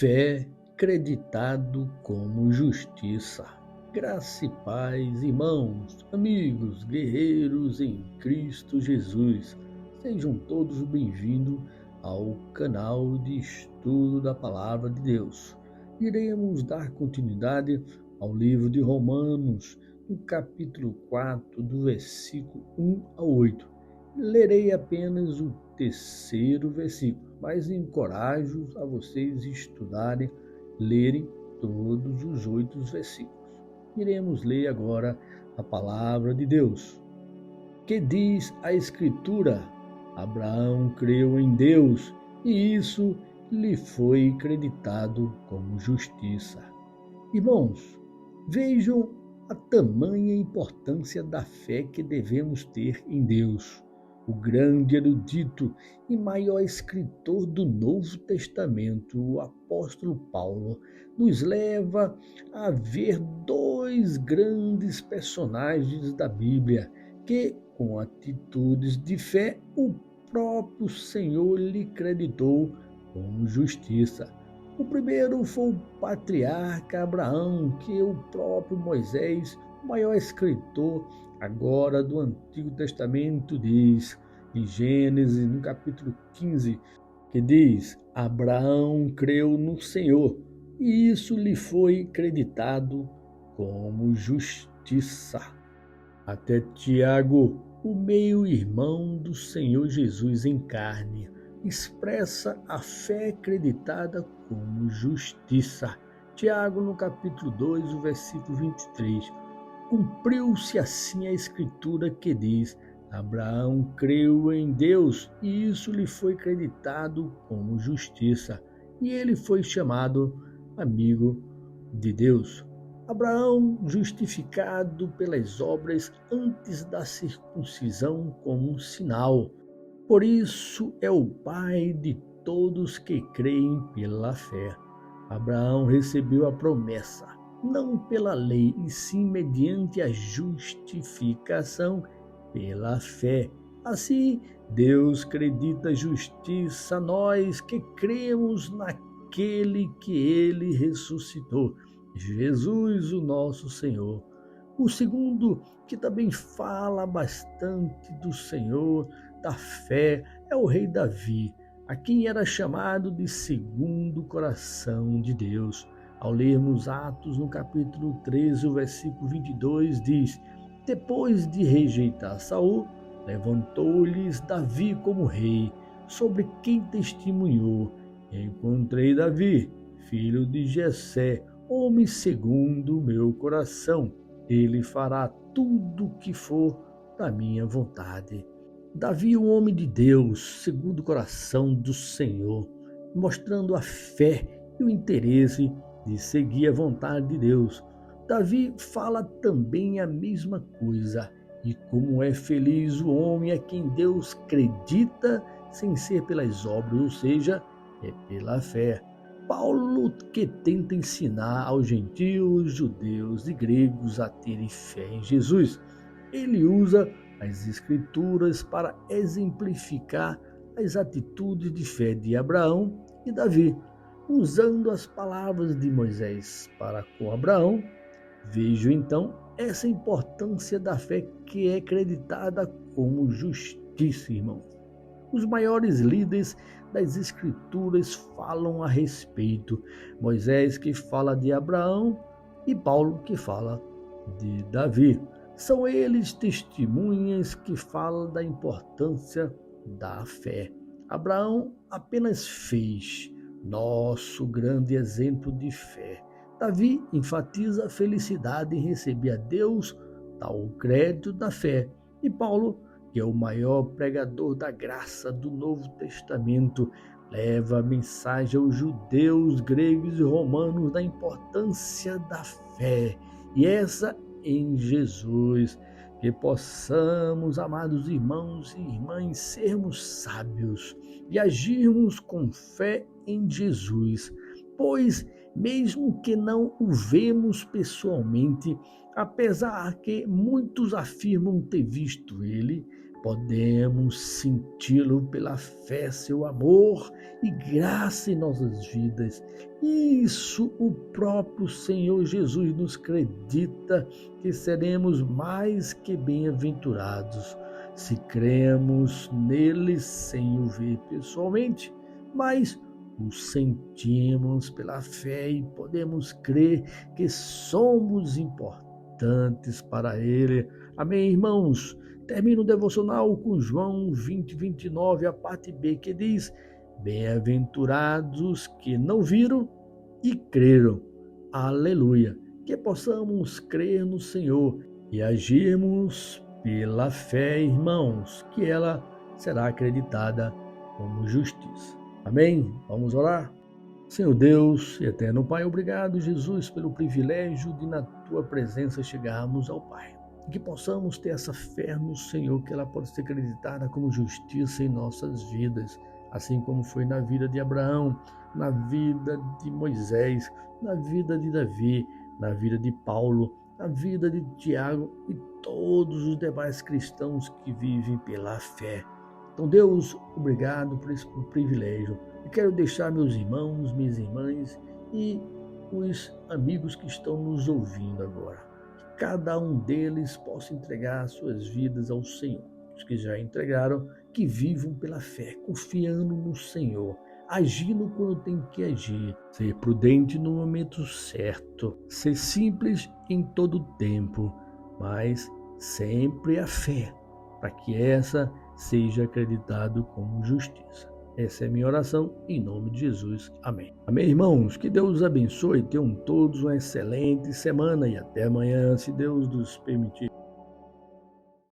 Fé creditado como justiça. Graça e paz, irmãos, amigos, guerreiros em Cristo Jesus. Sejam todos bem-vindos ao canal de estudo da Palavra de Deus. Iremos dar continuidade ao livro de Romanos, no capítulo 4, do versículo 1 ao 8. Lerei apenas o terceiro versículo, mas encorajo a vocês estudarem, lerem todos os 8 versículos. Iremos ler agora a palavra de Deus. Que diz a Escritura? Abraão creu em Deus e isso lhe foi creditado como justiça. Irmãos, vejam a tamanha importância da fé que devemos ter em Deus. O grande erudito e maior escritor do Novo Testamento, o apóstolo Paulo, nos leva a ver dois grandes personagens da Bíblia que, com atitudes de fé, o próprio Senhor lhe creditou como justiça. O primeiro foi o patriarca Abraão, que o próprio Moisés, o maior escritor agora do Antigo Testamento, diz em Gênesis, no capítulo 15, que diz: Abraão creu no Senhor e isso lhe foi creditado como justiça. Até Tiago, o meio-irmão do Senhor Jesus em carne, expressa a fé acreditada como justiça. Tiago, no capítulo 2, o versículo 23. Cumpriu-se assim a escritura que diz: Abraão creu em Deus e isso lhe foi creditado como justiça, e ele foi chamado amigo de Deus. Abraão, justificado pelas obras antes da circuncisão como um sinal. Por isso é o pai de todos que creem pela fé. Abraão recebeu a promessa, não pela lei, e sim mediante a justificação pela fé. Assim, Deus acredita justiça a nós que cremos naquele que ele ressuscitou, Jesus, o nosso Senhor. O segundo, que também fala bastante do Senhor, da fé, é o rei Davi, a quem era chamado de segundo o coração de Deus. Ao lermos Atos, no capítulo 13, o versículo 22, diz: Depois de rejeitar Saul, levantou-lhes Davi como rei, sobre quem testemunhou: Encontrei Davi, filho de Jessé, homem segundo o meu coração. Ele fará tudo o que for da minha vontade. Davi, um homem de Deus, segundo o coração do Senhor, mostrando a fé e o interesse de seguir a vontade de Deus. Davi fala também a mesma coisa. E como é feliz o homem a quem Deus acredita sem ser pelas obras, ou seja, é pela fé. Paulo, que tenta ensinar aos gentios, judeus e gregos a terem fé em Jesus. Ele usa as Escrituras para exemplificar as atitudes de fé de Abraão e Davi, usando as palavras de Moisés para com Abraão. Vejo então essa importância da fé que é acreditada como justiça, irmãos. Os maiores líderes das Escrituras falam a respeito. Moisés, que fala de Abraão, e Paulo, que fala de Davi. São eles testemunhas que falam da importância da fé. Abraão apenas fez, nosso grande exemplo de fé. Davi enfatiza a felicidade em receber a Deus tal crédito da fé. E Paulo, que é o maior pregador da graça do Novo Testamento, leva a mensagem aos judeus, gregos e romanos da importância da fé. E essa em Jesus. Que possamos, amados irmãos e irmãs, sermos sábios e agirmos com fé em Jesus, pois mesmo que não o vemos pessoalmente, apesar que muitos afirmam ter visto ele, podemos senti-lo pela fé, seu amor e graça em nossas vidas. Isso o próprio Senhor Jesus nos acredita que seremos mais que bem-aventurados se cremos nele sem o ver pessoalmente, mas o sentimos pela fé e podemos crer que somos importantes para ele. Amém, irmãos? Termino o devocional com João 20:29, a parte B, que diz: bem-aventurados que não viram e creram. Aleluia! Que possamos crer no Senhor e agirmos pela fé, irmãos, que ela será acreditada como justiça. Amém? Vamos orar? Senhor Deus e eterno Pai, obrigado, Jesus, pelo privilégio de na Tua presença chegarmos ao Pai. Que possamos ter essa fé no Senhor, que ela pode ser acreditada como justiça em nossas vidas, assim como foi na vida de Abraão, na vida de Moisés, na vida de Davi, na vida de Paulo, na vida de Tiago e todos os demais cristãos que vivem pela fé. Então, Deus, obrigado por esse privilégio. E quero deixar meus irmãos, minhas irmãs e os amigos que estão nos ouvindo agora. Que cada um deles possa entregar suas vidas ao Senhor. Os que já entregaram, que vivam pela fé, confiando no Senhor, agindo quando tem que agir, ser prudente no momento certo, ser simples em todo tempo, mas sempre a fé, para que essa seja acreditado como justiça. Essa é a minha oração, em nome de Jesus. Amém. Amém, irmãos? Que Deus os abençoe. Tenham todos uma excelente semana e até amanhã, se Deus nos permitir.